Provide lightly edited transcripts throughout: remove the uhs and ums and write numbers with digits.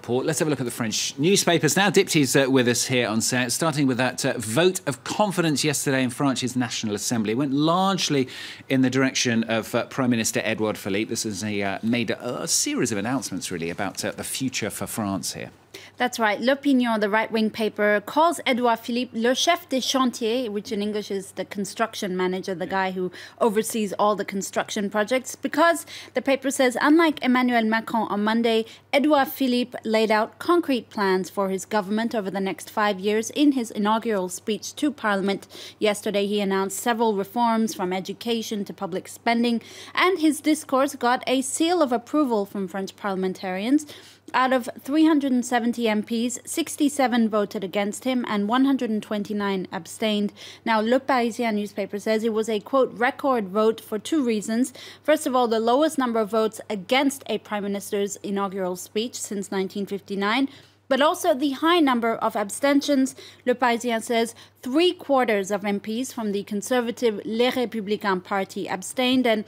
Report. Let's have a look at the French newspapers now. Dipty's with us here on set, starting with that vote of confidence yesterday in France's National Assembly. It went largely in the direction of Prime Minister Edouard Philippe. This has made a series of announcements, really, about the future for France here. That's right. L'Opinion, the right-wing paper, calls Edouard Philippe le chef des chantiers, which in English is the construction manager, the guy who oversees all the construction projects, because the paper says, unlike Emmanuel Macron on Monday, Edouard Philippe laid out concrete plans for his government over the next 5 years in his inaugural speech to Parliament. Yesterday, he announced several reforms from education to public spending, and his discourse got a seal of approval from French parliamentarians. Out of 370 MPs, 67 voted against him and 129 abstained. Now, Le Parisien newspaper says it was a, quote, record vote for two reasons. First of all, the lowest number of votes against a prime minister's inaugural speech since 1959. But also the high number of abstentions. Le Parisien says 3/4 of MPs from the conservative Les Républicains party abstained, and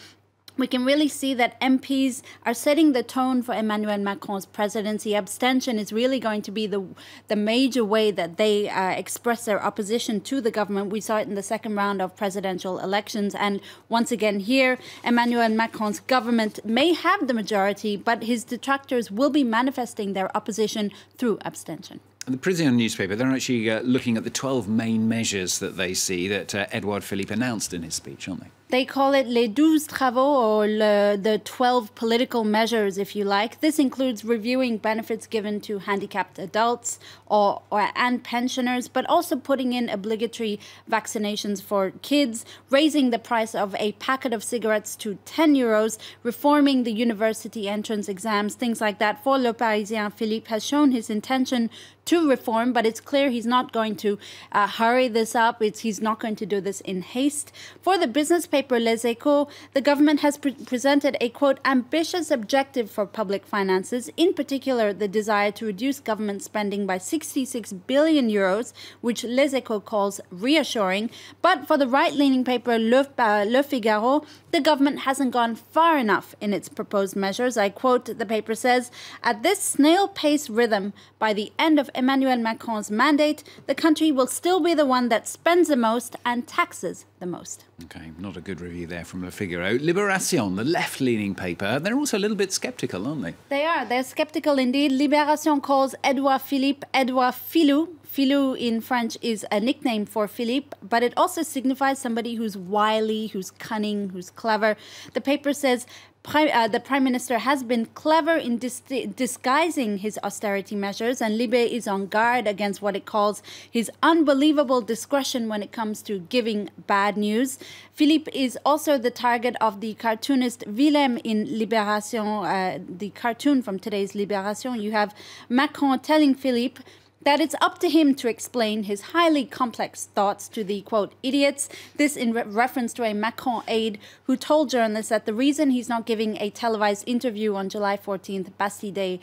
we can really see that MPs are setting the tone for Emmanuel Macron's presidency. Abstention is really going to be the major way that they express their opposition to the government. We saw it in the second round of presidential elections. And once again here, Emmanuel Macron's government may have the majority, but his detractors will be manifesting their opposition through abstention. The Parisien newspaper, they're actually looking at the 12 main measures that they see that Edouard Philippe announced in his speech, aren't they? They call it les 12 travaux, or the 12 political measures, if you like. This includes reviewing benefits given to handicapped adults and pensioners, but also putting in obligatory vaccinations for kids, raising the price of a packet of cigarettes to 10 euros, reforming the university entrance exams, things like that. For Le Parisien, Philippe has shown his intention to reform, but it's clear he's not going to hurry this up. He's not going to do this in haste. For the business paper Les Echos, the government has presented a, quote, ambitious objective for public finances, in particular the desire to reduce government spending by 66 billion euros, which Les Echos calls reassuring. But for the right-leaning paper Le Figaro, the government hasn't gone far enough in its proposed measures. I quote, the paper says, at this snail-pace rhythm, by the end of Emmanuel Macron's mandate, the country will still be the one that spends the most and taxes the most. OK, not a good review there from Le Figaro. Libération, the left-leaning paper, they're also a little bit sceptical, aren't they? They are. They're sceptical indeed. Libération calls Edouard Philippe Edouard Filou. Filou in French is a nickname for Philippe, but it also signifies somebody who's wily, who's cunning, who's clever. The paper says the Prime Minister has been clever in disguising his austerity measures, and Libé is on guard against what it calls his unbelievable discretion when it comes to giving bad news. Philippe is also the target of the cartoonist Willem in Libération, the cartoon from today's Libération. You have Macron telling Philippe that it's up to him to explain his highly complex thoughts to the, quote, idiots. This in reference to a Macron aide who told journalists that the reason he's not giving a televised interview on July 14th, Bastille Day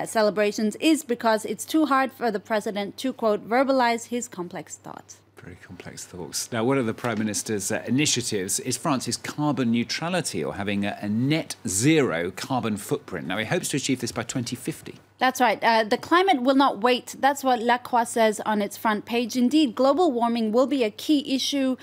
celebrations, is because it's too hard for the president to, quote, verbalize his complex thoughts. Very complex thoughts. Now, one of the Prime Minister's initiatives is France's carbon neutrality, or having a net zero carbon footprint. Now, he hopes to achieve this by 2050. That's right. The climate will not wait. That's what La Croix says on its front page. Indeed, global warming will be a key issue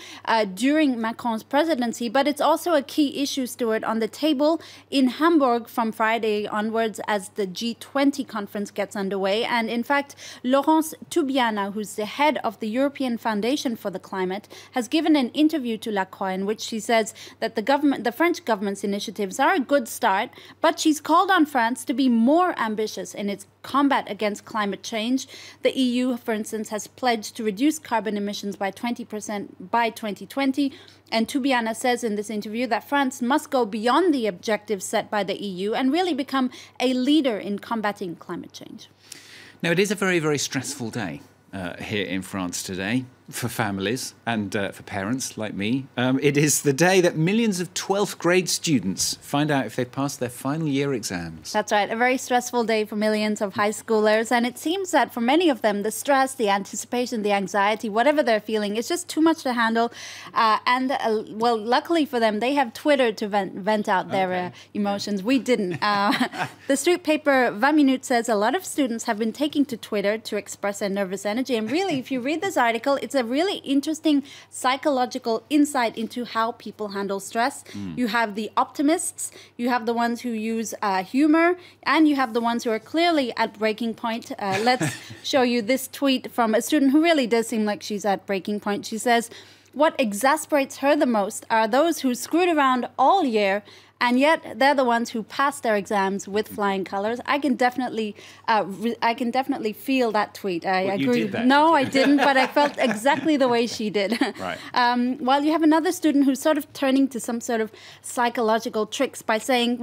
during Macron's presidency, but it's also a key issue, Stuart, on the table in Hamburg from Friday onwards as the G20 conference gets underway. And in fact, Laurence Toubiana, who's the head of the European Foundation for the Climate, has given an interview to La Croix in which she says that the French government's initiatives are a good start, but she's called on France to be more ambitious in its combat against climate change. The EU, for instance, has pledged to reduce carbon emissions by 20% by 2020. And Toubiana says in this interview that France must go beyond the objectives set by the EU and really become a leader in combating climate change. Now, it is a very, very stressful day here in France today. for families and for parents like me. It is the day that millions of 12th grade students find out if they've passed their final year exams. That's right. A very stressful day for millions of high schoolers. And it seems that for many of them, the stress, the anticipation, the anxiety, whatever they're feeling, it's just too much to handle. Well, luckily for them, they have Twitter to vent out their emotions. We didn't. The street paper 20 Minutes says a lot of students have been taking to Twitter to express their nervous energy. And really, if you read this article, it's a really interesting psychological insight into how people handle stress. You have the optimists, you have the ones who use humor, and you have the ones who are clearly at breaking point. Let's show you this tweet from a student who really does seem like she's at breaking point. She says, "What exasperates her the most are those who screwed around all year, and yet they're the ones who passed their exams with flying colors." I can definitely feel that tweet. I agree. You did that, no, did I didn't, but I felt exactly the way she did. Right. While you have another student who's sort of turning to some sort of psychological tricks by saying,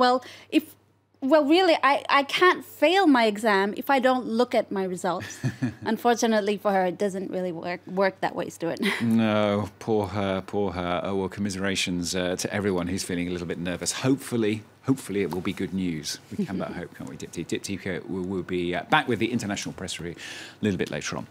really, I can't fail my exam if I don't look at my results. Unfortunately for her, it doesn't really work that way, Stuart. No, poor her, poor her. Oh, well, commiserations to everyone who's feeling a little bit nervous. Hopefully it will be good news. We can but hope, can't we, Dipti? Dipti will be back with the International Press Review a little bit later on.